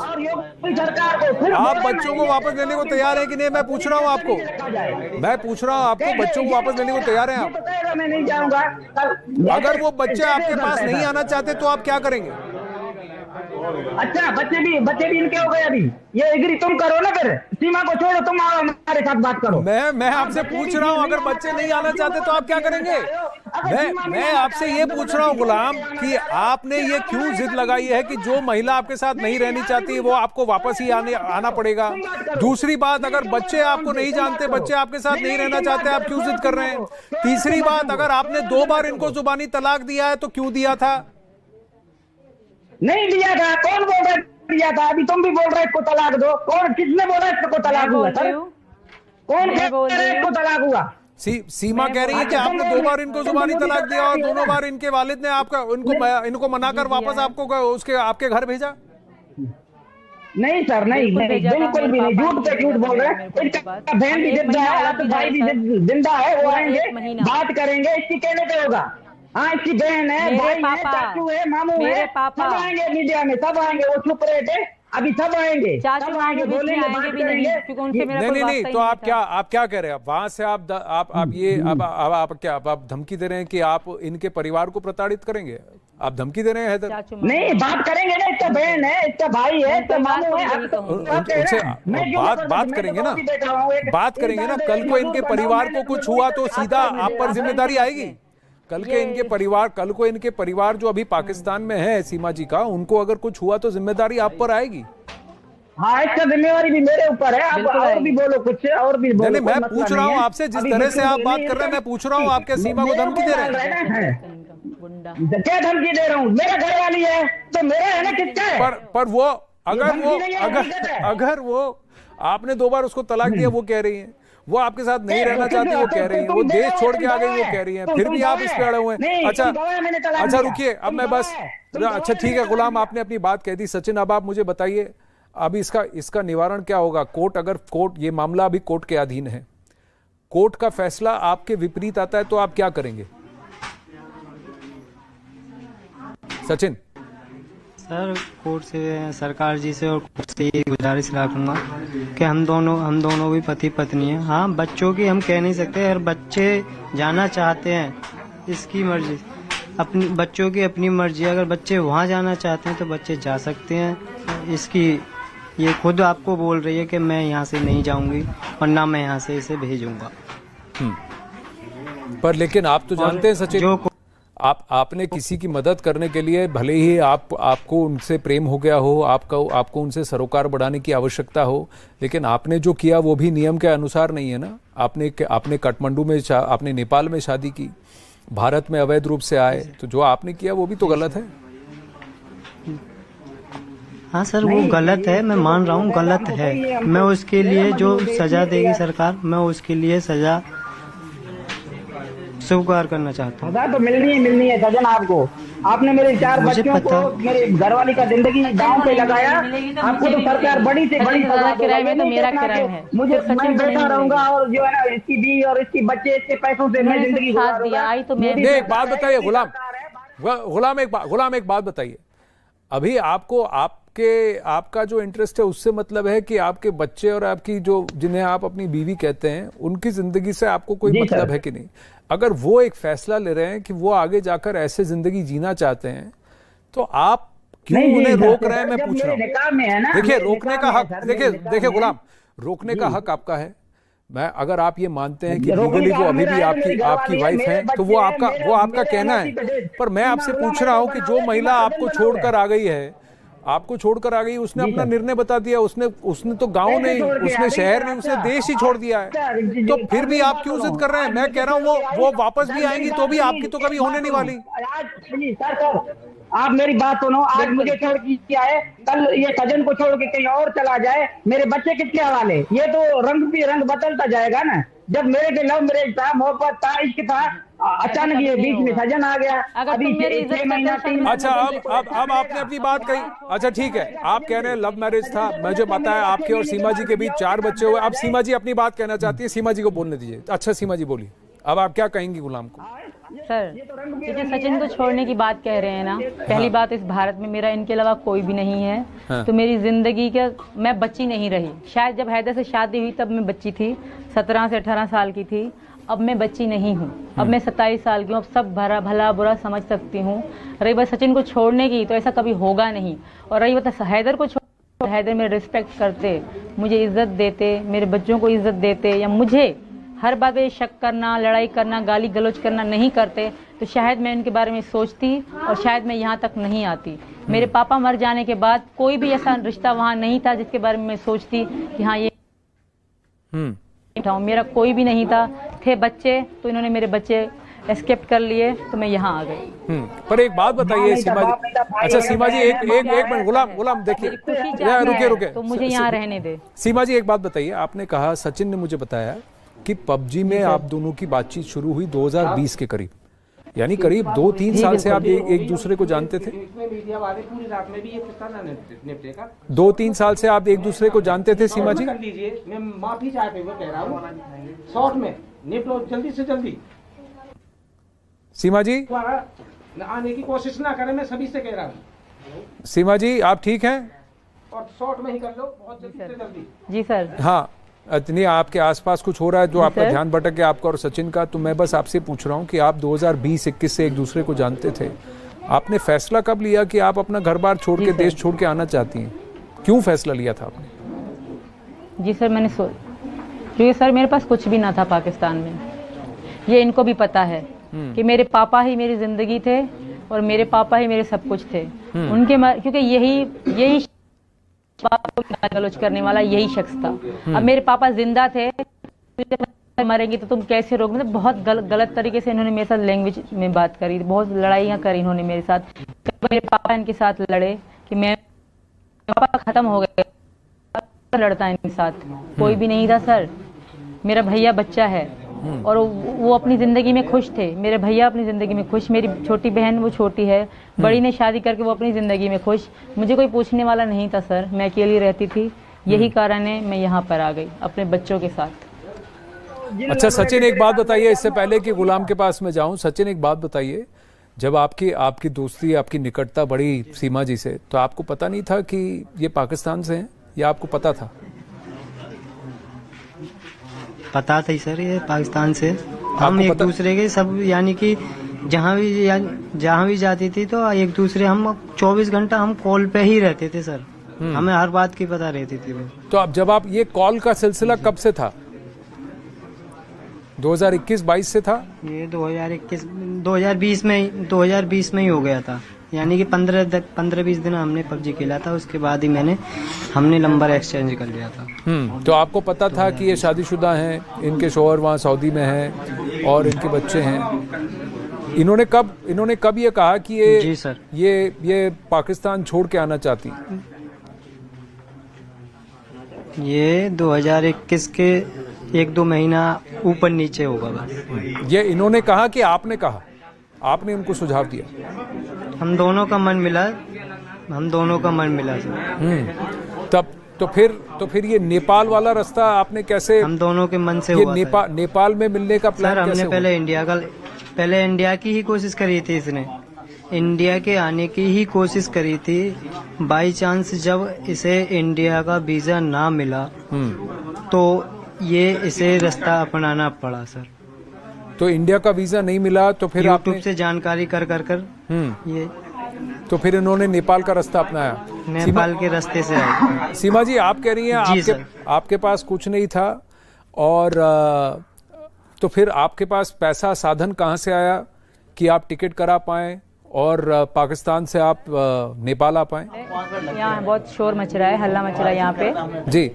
आप बच्चों को वापस लेने को तैयार है कि नहीं? मैं पूछ रहा हूँ आपको, मैं पूछ रहा हूँ आपको, बच्चों को वापस लेने को तैयार है आप? मैं नहीं जाऊंगा। अगर वो बच्चे आपके पास नहीं आना चाहते तो आप क्या करेंगे? अच्छा बच्चे भी इनके हो गए। अभी ये एग्री तुम करो ना, फिर सीमा को छोड़ो, तुम आओ हमारे साथ बात करो। मैं आपसे पूछ रहा हूँ, अगर बच्चे नहीं आना चाहते तो आप क्या करेंगे? मैं आपसे ये पूछ रहा हूँ गुलाम कि आपने ये क्यों जिद लगाई है कि जो महिला आपके साथ नहीं रहनी चाहती वो आपको वापस ही आना पड़ेगा? दूसरी बात, अगर बच्चे आपको नहीं जानते, बच्चे आपके साथ नहीं रहना चाहते, आप क्यों जिद कर रहे हैं? तीसरी बात, अगर आपने 2 बार इनको जुबानी तलाक दिया है तो क्यों दिया था? नहीं दिया था। कौन बोल रहा है दिया था? अभी तुम भी बोल रहे इसको तलाक दो। कौन, किसने बोला इसको तलाक हुआ सर? कौन कह रहा है इसको तलाक हुआ? सीमा कह रही है कि आपने 2 बार इनको जुबानी तलाक दिया और दोनों बार इनके वालिद ने आपका इनको मनाकर वापस आपको उसके आपके घर भेजा। नहीं सर, नहीं बिल्कुल भी नहीं, झूठ पे झूठ बोल रहे हैं। इसका बहन भी जिंदा है, आपका भाई भी जिंदा है, वो आएंगे बात करेंगे। इसकी कहने का होगा, हाँ इसकी बहन है, भाई है, चाचू है, मामू है, सब आएंगे मीडिया में, सब आएंगे। वो चुप रहे थे, अभी सब आएंगे, सब आएंगे, बोलेंगे, बात करेंगे। नहीं तो आप क्या कह रहे हैं? वहां से आप क्या आप धमकी दे रहे हैं कि आप इनके परिवार को प्रताड़ित करेंगे? आप धमकी दे रहे हैं हैदर? नहीं, बात करेंगे ना, इसका बहन है, इसका भाई है, इसका मामू है, बात करेंगे ना, बात करेंगे ना। कल को इनके परिवार को कुछ हुआ तो सीधा आप पर जिम्मेदारी आएगी। कल को इनके परिवार जो अभी पाकिस्तान में है, सीमा जी का, उनको अगर कुछ हुआ तो जिम्मेदारी आप पर आएगी। हाँ, इसका जिम्मेवारी भी मेरे ऊपर है। आप और भी बोलो कुछ, और भी बोलो। नहीं, मैं पूछ रहा हूँ आपसे, जिस तरह से आप बात कर रहे हैं, मैं पूछ रहा हूँ आप क्या सीमा को धमकी दे रहे हैं? क्या धमकी दे रहा हूँ? मेरा घर वाली है तो मेरा है ना, किसका है? पर वो अगर वो आपने 2 बार उसको तलाक दिया, वो कह रही है वो आपके साथ नहीं रहना चाहती, वो कह रही है वो देश छोड़ के आ गई, वो कह रही है, फिर भी आप इस पे अड़े हुए हैं। अच्छा रुकिए, अब मैं बस अच्छा ठीक है गुलाम, आपने अपनी बात कह दी। सचिन, अब आप मुझे बताइए, अब इसका निवारण क्या होगा? कोर्ट ये मामला अभी कोर्ट के अधीन है, कोर्ट का फैसला आपके विपरीत आता है तो आप क्या करेंगे सचिन? सर, कोर्ट से, सरकार जी से और कोर्ट से ये गुजारिश रखूंगा कि हम दोनों भी पति पत्नी हैं। हाँ, बच्चों की हम कह नहीं सकते, अगर बच्चे जाना चाहते हैं, इसकी मर्जी, अपनी बच्चों की अपनी मर्जी। अगर बच्चे वहाँ जाना चाहते हैं तो बच्चे जा सकते हैं। इसकी ये खुद आपको बोल रही है कि मैं यहाँ से नहीं जाऊंगी और ना मैं यहाँ से इसे भेजूंगा। पर लेकिन आप तो जानते हैं सचिन, आपने किसी की मदद करने के लिए, भले ही आपको उनसे प्रेम हो गया हो, आपको उनसे सरोकार बढ़ाने की आवश्यकता हो, लेकिन आपने जो किया वो भी नियम के अनुसार नहीं है ना। आपने काठमांडू में, आपने नेपाल में शादी की, भारत में अवैध रूप से आए, तो जो आपने किया वो भी तो गलत है। हाँ सर, वो गलत है, मैं मान रहा हूँ गलत है। मैं उसके लिए जो सजा देगी सरकार, मैं उसके लिए सजा स्वीकार करना चाहता हूँ। सजा तो मिलनी है सजन आपको। आपने मेरे 4 बच्चों को, मेरे घरवाली का जिंदगी दांव पे लगाया। आपको तो सरकार बड़ी से बड़ी सजा देगी। मुझे मैं बैठा रहूंगा और जो है ना, इसकी बीवी और इसकी बच्चे, इसके पैसों से मैं जिंदगी गुजारूंगा। एक बात बताइए गुलाम, एक बात बताइए। अभी आपका जो इंटरेस्ट है उससे मतलब है कि आपके बच्चे और आपकी जो, जिन्हें आप अपनी बीवी कहते हैं, उनकी जिंदगी से आपको कोई मतलब है कि नहीं? अगर वो एक फैसला ले रहे हैं कि वो आगे जाकर ऐसे जिंदगी जीना चाहते हैं, तो आप क्यों उन्हें रोक रहे हैं? मैं पूछ रहा हूँ। देखिए, रोकने का हक, देखिए गुलाम, रोकने का हक आपका है। अगर आप ये मानते हैं कि लीगली वो अभी भी आपकी वाइफ है, तो वो आपका कहना है। पर मैं आपसे पूछ रहा हूं कि जो महिला आपको छोड़कर आ गई, उसने अपना निर्णय बता दिया, उसने तो गांव नहीं, उसने शहर नहीं, उसने देश ही छोड़ दिया है, तो फिर भी आप क्यों जिद कर रहे हैं? मैं कह रहा हूं वो वापस भी आएंगी तो भी आपकी तो कभी होने नहीं वाली। आप मेरी बात सुनो, आज मुझे छोड़ के आए, कल ये सजन को छोड़ के कहीं और चला जाए, मेरे बच्चे किसके हवाले? ये तो रंग बदलता जाएगा ना। जब मेरे के लव मैरिज था, मोहब्बत था, इश्क था, अचानक ये बीच में सजन आ गया। अभी 6 महीना 3 महीना। अच्छा, अब आपने अपनी बात कही। अच्छा ठीक है, आप कह रहे हैं लव मैरिज था, मुझे पता है आपके और सीमा जी के बीच 4 बच्चे हुए। अब सीमा जी अपनी बात कहना चाहती है, सीमा जी को बोलने दीजिए। अच्छा सीमा जी बोलिए, अब आप क्या कहेंगी गुलाम को? सर, ये जो सचिन को छोड़ने की बात कह रहे हैं ना, पहली बात, इस भारत में मेरा इनके अलावा कोई भी नहीं है। तो मेरी जिंदगी का, मैं बच्ची नहीं रही। शायद जब हैदर से शादी हुई तब मैं बच्ची थी, 17 से 18 साल की थी। अब मैं बच्ची नहीं हूँ, अब मैं 27 साल की हूँ। अब सब भला बुरा समझ सकती हूँ। रही बात सचिन को छोड़ने की, तो ऐसा कभी होगा नहीं। और रही बात हैदर को छोड़, हैदर मेरे रिस्पेक्ट करते, मुझे इज्जत देते, मेरे बच्चों को इज्जत देते, या मुझे हर बात पे शक करना, लड़ाई करना, गाली गलौज करना नहीं करते, तो शायद मैं इनके बारे में सोचती और शायद मैं यहाँ तक नहीं आती। मेरे पापा मर जाने के बाद कोई भी ऐसा रिश्ता वहाँ नहीं था जिसके बारे में मैं सोचती कि हाँ ये मेरा कोई भी नहीं था। थे बच्चे, तो इन्होंने मेरे बच्चे एस्केप कर लिए तो मैं यहाँ आ गई। पर एक बात बताइए सीमा जी, अच्छा सीमा जी एक मिनट, गुलाम देखिए, रुके तो मुझे यहाँ रहने दे। सीमा जी एक बात बताइए, आपने कहा, सचिन ने मुझे बताया कि पबजी में आप दोनों की बातचीत शुरू हुई 2020 के करीब, यानी करीब 2-3 साल से आप एक दूसरे को जानते थे। 2-3 साल से आप एक दूसरे को जानते थे सीमा जी? मैं माफी चाहते हुए कह रहा हूँ, शॉर्ट में निपटो जल्दी से जल्दी। सीमा जी आने की कोशिश ना करें, मैं सभी से कह रहा हूँ। सीमा जी आप ठीक हैं? और शॉर्ट में ही कर लो, बहुत जल्दी से जल्दी। जी सर। हाँ, इतनी आपके आसपास कुछ हो रहा है जो आपका ध्यान भटक गया, आपका और सचिन का, तो मैं बस आपसे पूछ रहा हूँ कि आप 2020-21 से एक दूसरे को जानते थे, आपने फैसला कब लिया कि आप अपना घर बार छोड़ के, देश छोड़ के आना चाहती हैं? क्यों फैसला लिया था आपने? जी सर, मैंने क्योंकि सर मेरे पास कुछ भी ना था पाकिस्तान में, ये इनको भी पता है कि मेरे पापा ही मेरी जिंदगी थे और मेरे पापा ही मेरे सब कुछ थे। उनके क्योंकि यही गलोच करने वाला यही शख्स था। अब मेरे पापा जिंदा थे, मरेंगे तो तुम कैसे रोक, मतलब बहुत गलत तरीके से इन्होंने मेरे साथ लैंग्वेज में बात करी, बहुत लड़ाइयाँ करी इन्होंने मेरे साथ। मेरे पापा इनके साथ लड़े कि मैं, पापा खत्म हो गए, लड़ता इनके साथ कोई भी नहीं था सर। मेरा भैया बच्चा है और वो अपनी जिंदगी में खुश थे, मेरे भैया अपनी जिंदगी में खुश, मेरी छोटी बहन वो छोटी है, बड़ी ने शादी करके वो अपनी जिंदगी में खुश, मुझे कोई पूछने वाला नहीं था सर, मैं अकेली रहती थी, यही कारण है मैं यहाँ पर आ गई अपने बच्चों के साथ। अच्छा सचिन एक बात बताइए, इससे पहले कि गुलाम के पास में जाऊं, सचिन एक बात बताइए, जब आपकी दोस्ती, आपकी निकटता बढ़ी सीमा जी से, तो आपको पता नहीं था कि ये पाकिस्तान से हैं या आपको पता था? पता था सर, ये पाकिस्तान से। हम एक दूसरे के सब, यानी कि जहाँ भी जाती थी तो एक दूसरे, हम 24 घंटा हम कॉल पे ही रहते थे सर, हमें हर बात की पता रहती थी। तो अब जब आप, ये कॉल का सिलसिला कब से था? 2021-22 से था? ये 2020 में ही हो गया था, यानी कि 15-20 दिन हमने पबजी खेला था, उसके बाद ही हमने नंबर एक्सचेंज कर लिया था। तो आपको पता था कि ये शादीशुदा हैं, इनके शौहर वहाँ सऊदी में हैं और इनके बच्चे हैं। इन्होंने कब ये कहा कि ये, जी सर, ये पाकिस्तान छोड़ के आना चाहती? ये 2021 के 1-2 महीना ऊपर नीचे होगा बस। ये इन्होंने कहा कि आपने कहा, आपने उनको सुझाव दिया? हम दोनों का मन मिला सर। तब तो फिर ये नेपाल वाला रास्ता आपने कैसे, हम दोनों के मन से ये हुआ नेपाल में मिलने का प्लान सर? कैसे हमने पहले इंडिया की ही कोशिश करी थी, इसने इंडिया के आने की ही कोशिश करी थी। बाई चांस जब इसे इंडिया का वीजा ना मिला तो ये इसे रास्ता अपनाना पड़ा सर। तो इंडिया का वीजा नहीं मिला तो फिर यूट्यूब से जानकारी कर ये, तो फिर इन्होंने नेपाल का रास्ता अपनाया, नेपाल के रास्ते से आए। सीमा जी आप कह रही हैं आपके पास कुछ नहीं था, और तो फिर आपके पास पैसा, साधन कहाँ से आया कि आप टिकट करा पाए और पाकिस्तान से आप नेपाल आ पाए? यहाँ बहुत शोर मच रहा है, हल्ला मच रहा है यहाँ पे। जी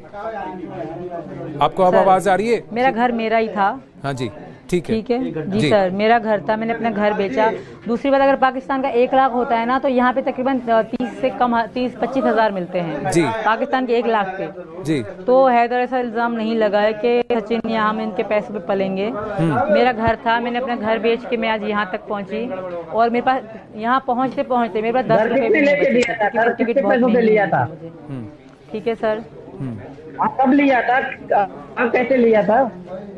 आपको अब आवाज आ रही है? मेरा घर मेरा ही था। हाँ जी ठीक है जी सर, मेरा घर था, मैंने अपना घर बेचा। दूसरी बात, अगर पाकिस्तान का 1 लाख होता है ना, तो यहाँ पे तकरीबन 30 से कम 30-25 हज़ार मिलते हैं जी, पाकिस्तान के 1 लाख पे जी। तो हैदर ऐसा इल्जाम नहीं लगा है कि सचिन यहाँ हम इनके पैसे पे पलेंगे। मेरा घर था, मैंने अपना घर बेच के मैं आज यहाँ तक पहुँची, और मेरे पास यहाँ पहुँचते मेरे पास 10 रुपए भी टिकट बहुत लिया था। ठीक है सर। कब लिया था, आप कैसे लिया था?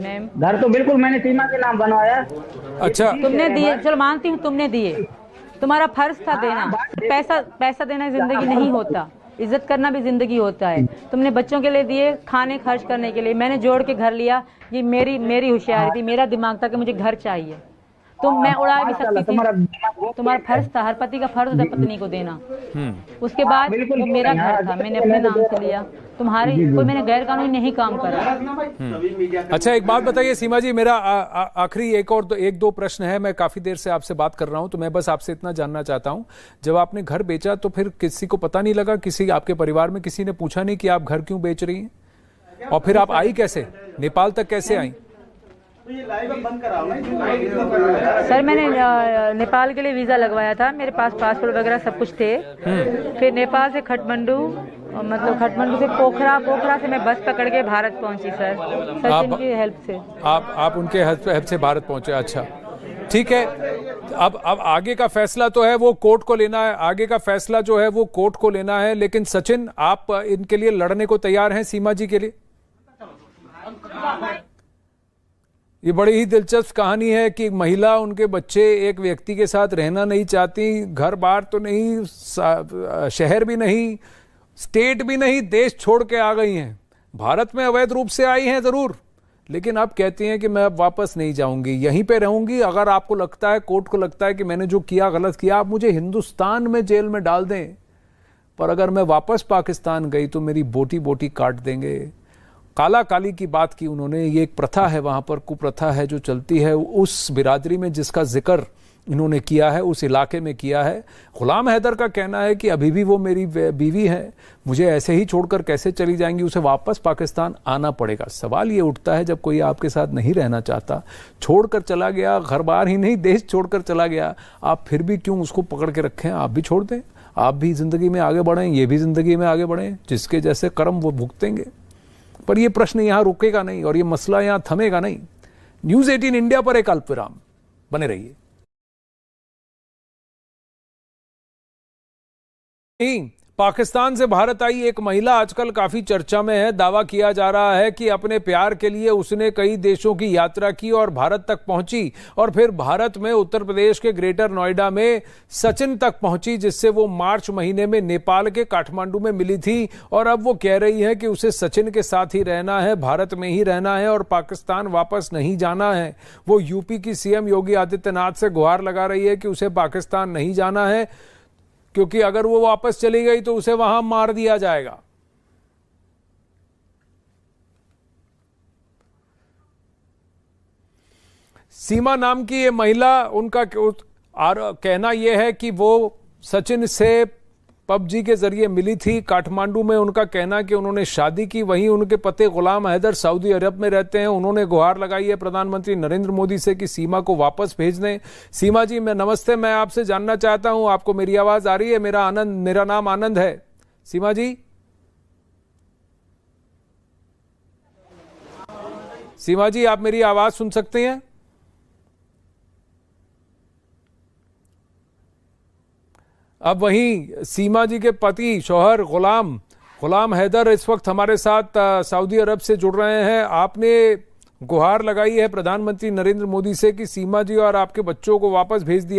मैम घर तो बिल्कुल मैंने सीमा के नाम बनवाया। अच्छा तुमने दिए, चलो मानती हूँ तुमने दिए, तुम्हारा फर्ज था देना। पैसा देना जिंदगी नहीं होता, इज्जत करना भी जिंदगी होता है। तुमने बच्चों के लिए दिए, खाने खर्च करने के लिए, मैंने जोड़ के घर लिया। ये मेरी होशियारी थी, मेरा दिमाग था कि मुझे घर चाहिए। तो मैं उड़ा भी सकती थी, तुम्हारा फर्ज था, हर पति का फर्ज होता है पत्नी को देना। उसके बाद वो मेरा घर था, मैंने अपने नाम से लिया। तुम्हारे कोई मैंने गैर कानूनी नहीं काम करा। अच्छा एक बात बताइए सीमा जी, मेरा आखिरी एक दो प्रश्न है। मैं काफी देर से आपसे बात कर रहा हूं, तो मैं बस आपसे इतना जानना चाहता हूं, जब आपने घर बेचा तो फिर किसी को पता नहीं लगा, किसी आपके परिवार में किसी ने पूछा नहीं कि आप घर क्यों बेच रही हैं? और फिर आप आई कैसे, नेपाल तक कैसे आई? तो ये लाइव बंद कराओ ना। सर मैंने नेपाल के लिए वीज़ा लगवाया था, मेरे पास पासपोर्ट वगैरह सब कुछ थे। फिर नेपाल से खटमंडू, मतलब खटमंडू से पोखरा से मैं बस पकड़ के भारत पहुंची सर, सचिन की हेल्प से। आप उनके हेल्प से भारत पहुंचे। अच्छा ठीक है, अब आगे का फैसला तो है वो कोर्ट को लेना है, आगे का फैसला जो है वो कोर्ट को लेना है। लेकिन सचिन, आप इनके लिए लड़ने को तैयार हैं, सीमा जी के लिए? ये बड़ी ही दिलचस्प कहानी है कि महिला, उनके बच्चे एक व्यक्ति के साथ रहना नहीं चाहती, घर बार तो नहीं, शहर भी नहीं, स्टेट भी नहीं, देश छोड़ के आ गई हैं। भारत में अवैध रूप से आई हैं जरूर, लेकिन अब कहती हैं कि मैं अब वापस नहीं जाऊंगी, यहीं पे रहूंगी। अगर आपको लगता है, कोर्ट को लगता है कि मैंने जो किया गलत किया, आप मुझे हिंदुस्तान में जेल में डाल दें, पर अगर मैं वापस पाकिस्तान गई तो मेरी बोटी बोटी काट देंगे। काला काली की बात की उन्होंने। ये एक प्रथा है वहां पर, कुप्रथा है जो चलती है उस बिरादरी में जिसका जिक्र इन्होंने किया है, उस इलाके में किया है। गुलाम हैदर का कहना है कि अभी भी वो मेरी बीवी है, मुझे ऐसे ही छोड़कर कैसे चली जाएंगी, उसे वापस पाकिस्तान आना पड़ेगा। सवाल ये उठता है, जब कोई आपके साथ नहीं रहना चाहता, छोड़कर चला गया, घर बार ही नहीं देश छोड़कर चला गया, आप फिर भी क्यों उसको पकड़ के रखें? आप भी छोड़ दें, आप भी जिंदगी में आगे बढ़ें, ये भी जिंदगी में आगे बढ़ें, जिसके जैसे कर्म वो भुगतेंगे। पर यह प्रश्न यहां रुकेगा नहीं और यह मसला यहां थमेगा नहीं। न्यूज़ 18 इंडिया पर एक अल्पविराम, बने रहिए। पाकिस्तान से भारत आई एक महिला आजकल काफी चर्चा में है। दावा किया जा रहा है कि अपने प्यार के लिए उसने कई देशों की यात्रा की और भारत तक पहुंची, और फिर भारत में उत्तर प्रदेश के ग्रेटर नोएडा में सचिन तक पहुंची, जिससे वो मार्च महीने में नेपाल के काठमांडू में मिली थी। और अब वो कह रही है कि उसे सचिन के साथ ही रहना है, भारत में ही रहना है और पाकिस्तान वापस नहीं जाना है। वो यूपी की सीएम योगी आदित्यनाथ से गुहार लगा रही है कि उसे पाकिस्तान नहीं जाना है, क्योंकि अगर वो वापस चली गई तो उसे वहां मार दिया जाएगा। सीमा नाम की ये महिला, उनका कहना यह है कि वो सचिन से पबजी के जरिए मिली थी काठमांडू में। उनका कहना है कि उन्होंने शादी की, वहीं उनके पति गुलाम हैदर सऊदी अरब में रहते हैं। उन्होंने गुहार लगाई है प्रधानमंत्री नरेंद्र मोदी से कि सीमा को वापस भेज दें। सीमा जी, मैं नमस्ते, मैं आपसे जानना चाहता हूं, आपको मेरी आवाज आ रही है? मेरा नाम आनंद है। सीमा जी, सीमा जी, आप मेरी आवाज सुन सकते हैं? अब वहीं सीमा जी के पति शौहर गुलाम हैदर इस वक्त हमारे साथ सऊदी अरब से जुड़ रहे हैं। आपने गुहार लगाई है प्रधानमंत्री नरेंद्र मोदी से कि सीमा जी और आपके बच्चों को वापस भेज दिया